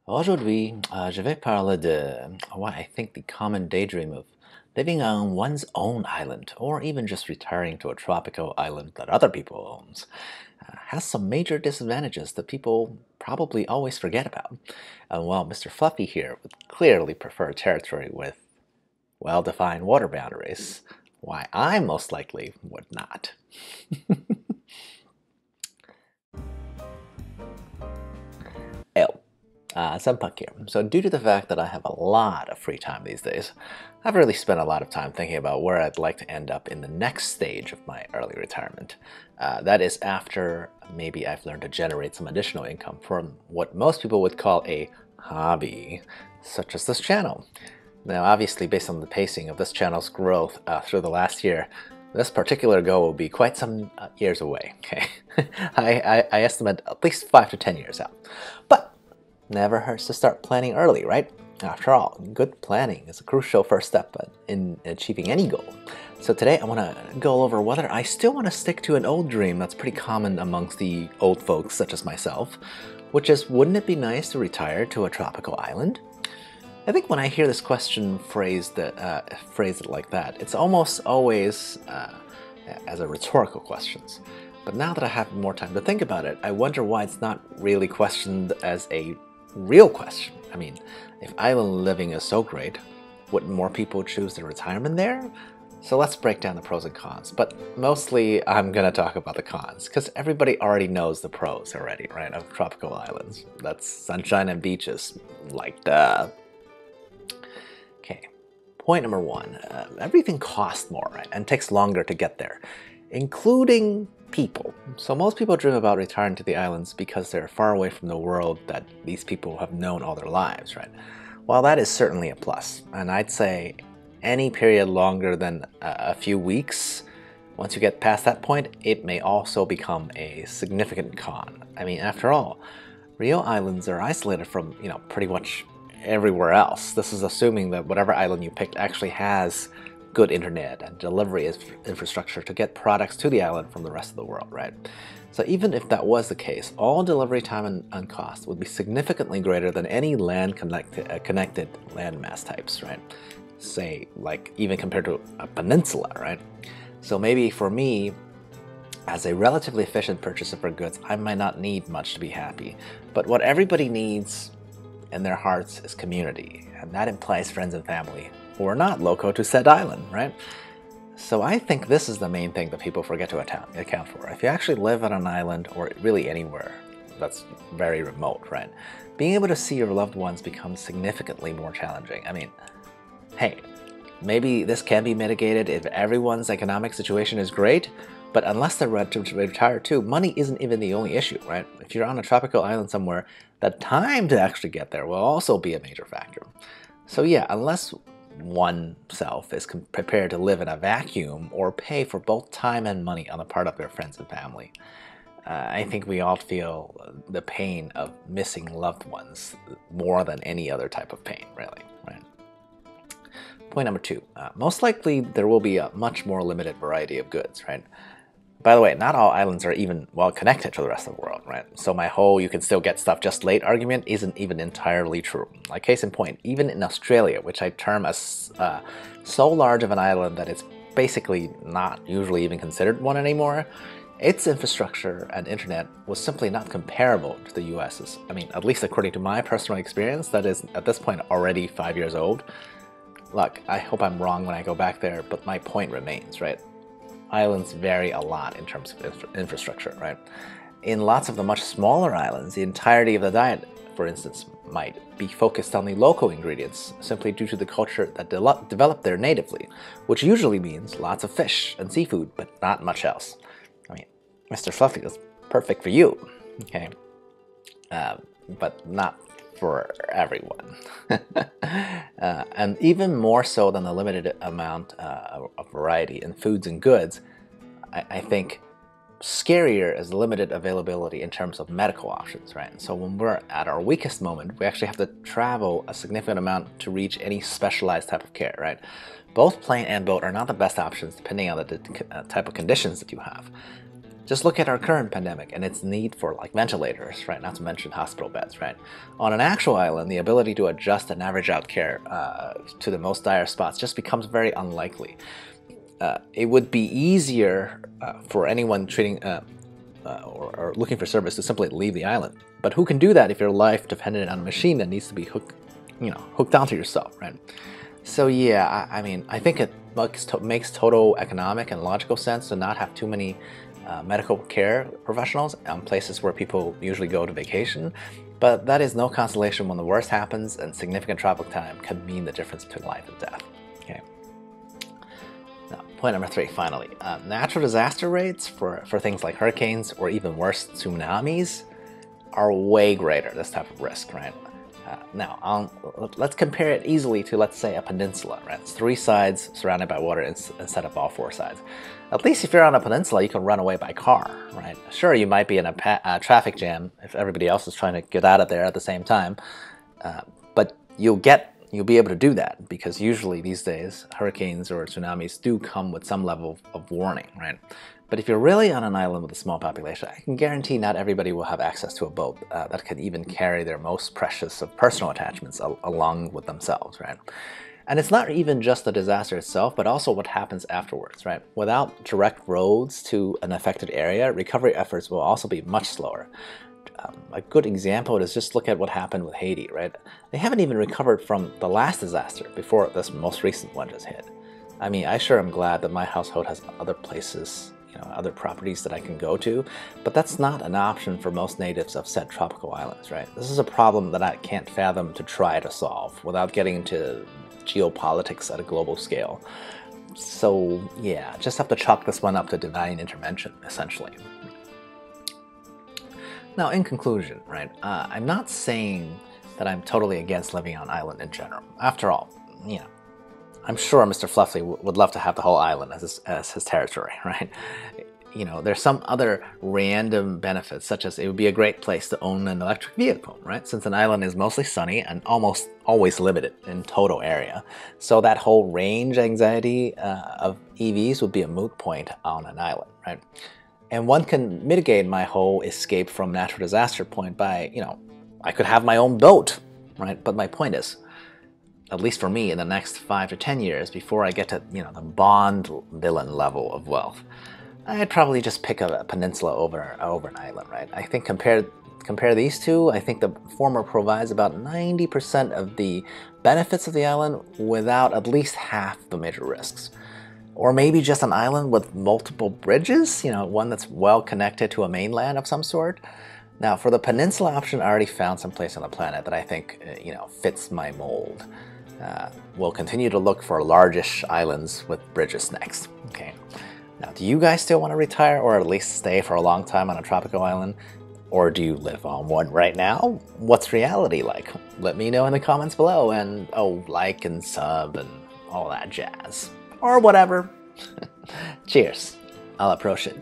Aujourd'hui, je vais parler de what I think the common daydream of living on one's own island, or even just retiring to a tropical island that other people owns, has some major disadvantages that people probably always forget about. Well, Mr. Fluffy here would clearly prefer territory with well-defined water boundaries, why I most likely would not. L. XenPuck here. So due to the fact that I have a lot of free time these days, I've really spent a lot of time thinking about where I'd like to end up in the next stage of my early retirement. That is after maybe I've learned to generate some additional income from what most people would call a hobby, such as this channel. Now, obviously, based on the pacing of this channel's growth through the last year, this particular goal will be quite some years away, okay? I estimate at least 5 to 10 years out. But never hurts to start planning early, right? After all, good planning is a crucial first step in achieving any goal. So today I want to go over whether I still want to stick to an old dream that's pretty common amongst the old folks such as myself, which is, wouldn't it be nice to retire to a tropical island? I think when I hear this question phrased like that, it's almost always as a rhetorical question. But now that I have more time to think about it, I wonder why it's not really questioned as a real question. I mean, if island living is so great, wouldn't more people choose their retirement there? So let's break down the pros and cons, but mostly I'm gonna talk about the cons, because everybody already knows the pros already, right, of tropical islands. That's sunshine and beaches, like duh. Okay, point number one, everything costs more, right, and takes longer to get there, including people. So most people dream about retiring to the islands because they're far away from the world that these people have known all their lives, right? While that is certainly a plus, and I'd say any period longer than a few weeks, once you get past that point, it may also become a significant con. I mean, after all, real islands are isolated from, pretty much everywhere else. This is assuming that whatever island you picked actually has good internet and delivery infrastructure to get products to the island from the rest of the world, right? So even if that was the case, all delivery time and cost would be significantly greater than any land connected landmass types, right? Say, like, even compared to a peninsula, right? So maybe for me, as a relatively efficient purchaser for goods, I might not need much to be happy. But what everybody needs in their hearts is community, and that implies friends and family who are not local to said island, right? So I think this is the main thing that people forget to account for. If you actually live on an island, or really anywhere that's very remote, right, being able to see your loved ones becomes significantly more challenging. I mean, hey, maybe this can be mitigated if everyone's economic situation is great, but unless they're ready to retire too, money isn't even the only issue, right? If you're on a tropical island somewhere, the time to actually get there will also be a major factor. So yeah, unless oneself is prepared to live in a vacuum or pay for both time and money on the part of their friends and family, I think we all feel the pain of missing loved ones more than any other type of pain, really, right? Point number two, most likely there will be a much more limited variety of goods, right? By the way, not all islands are even well connected to the rest of the world, right? So my whole "you can still get stuff just late" argument isn't even entirely true. Like, case in point, even in Australia, which I term as so large of an island that it's basically not usually even considered one anymore, its infrastructure and internet was simply not comparable to the US's. I mean, at least according to my personal experience, that is at this point already 5 years old. Look, I hope I'm wrong when I go back there, but my point remains, right? Islands vary a lot in terms of infrastructure, right? In lots of the much smaller islands, the entirety of the diet, for instance, might be focused on the local ingredients simply due to the culture that developed there natively, which usually means lots of fish and seafood, but not much else. I mean, Mr. Fluffy is perfect for you, okay? But not for everyone. And even more so than the limited amount of variety in foods and goods, I think scarier is limited availability in terms of medical options, right? So when we're at our weakest moment, we actually have to travel a significant amount to reach any specialized type of care, right? Both plane and boat are not the best options depending on the type of conditions that you have. Just look at our current pandemic and its need for like ventilators, right? Not to mention hospital beds, right? On an actual island, the ability to adjust and average out care to the most dire spots just becomes very unlikely. It would be easier for anyone treating or looking for service to simply leave the island. But who can do that if your life depended on a machine that needs to be hooked onto yourself, right? So yeah, I mean, I think it makes total economic and logical sense to not have too many medical care professionals on places where people usually go to vacation, but that is no consolation when the worst happens and significant travel time can mean the difference between life and death. Okay. Now, point number 3, finally. Natural disaster rates for things like hurricanes or even worse, tsunamis are way greater, this type of risk, right? Now, let's compare it easily to, let's say, a peninsula, right? It's 3 sides surrounded by water instead of all 4 sides. At least if you're on a peninsula, you can run away by car, right? Sure, you might be in a traffic jam if everybody else is trying to get out of there at the same time, but you'll be able to do that because usually these days, hurricanes or tsunamis do come with some level of warning, right? But if you're really on an island with a small population, I can guarantee not everybody will have access to a boat that could even carry their most precious of personal attachments along with themselves, right? And it's not even just the disaster itself, but also what happens afterwards, right? Without direct roads to an affected area, recovery efforts will also be much slower. A good example is just look at what happened with Haiti, right? They haven't even recovered from the last disaster before this most recent one just hit. I mean, I sure am glad that my household has other places, other properties that I can go to, but that's not an option for most natives of said tropical islands, right? This is a problem that I can't fathom to try to solve without getting into geopolitics at a global scale. So yeah, just have to chalk this one up to divine intervention, essentially. Now, in conclusion, right, I'm not saying that I'm totally against living on an island in general. After all, I'm sure Mr. Fluffy would love to have the whole island as his territory, right? There's some other random benefits, such as it would be a great place to own an electric vehicle, right? Since an island is mostly sunny and almost always limited in total area. So that whole range anxiety of EVs would be a moot point on an island, right? And one can mitigate my whole escape from natural disaster point by, I could have my own boat, right? But my point is, at least for me, in the next 5 to 10 years, before I get to, the Bond villain level of wealth, I'd probably just pick a peninsula over an island, right? I think compare these two, I think the former provides about 90% of the benefits of the island without at least half the major risks. Or maybe just an island with multiple bridges, one that's well connected to a mainland of some sort. Now, for the peninsula option, I already found some place on the planet that I think, fits my mold. We'll continue to look for largish islands with bridges next. Okay. Now, do you guys still want to retire or at least stay for a long time on a tropical island? Or do you live on one right now? What's reality like? Let me know in the comments below, and like and sub and all that jazz. Or whatever. Cheers. I'll approach it.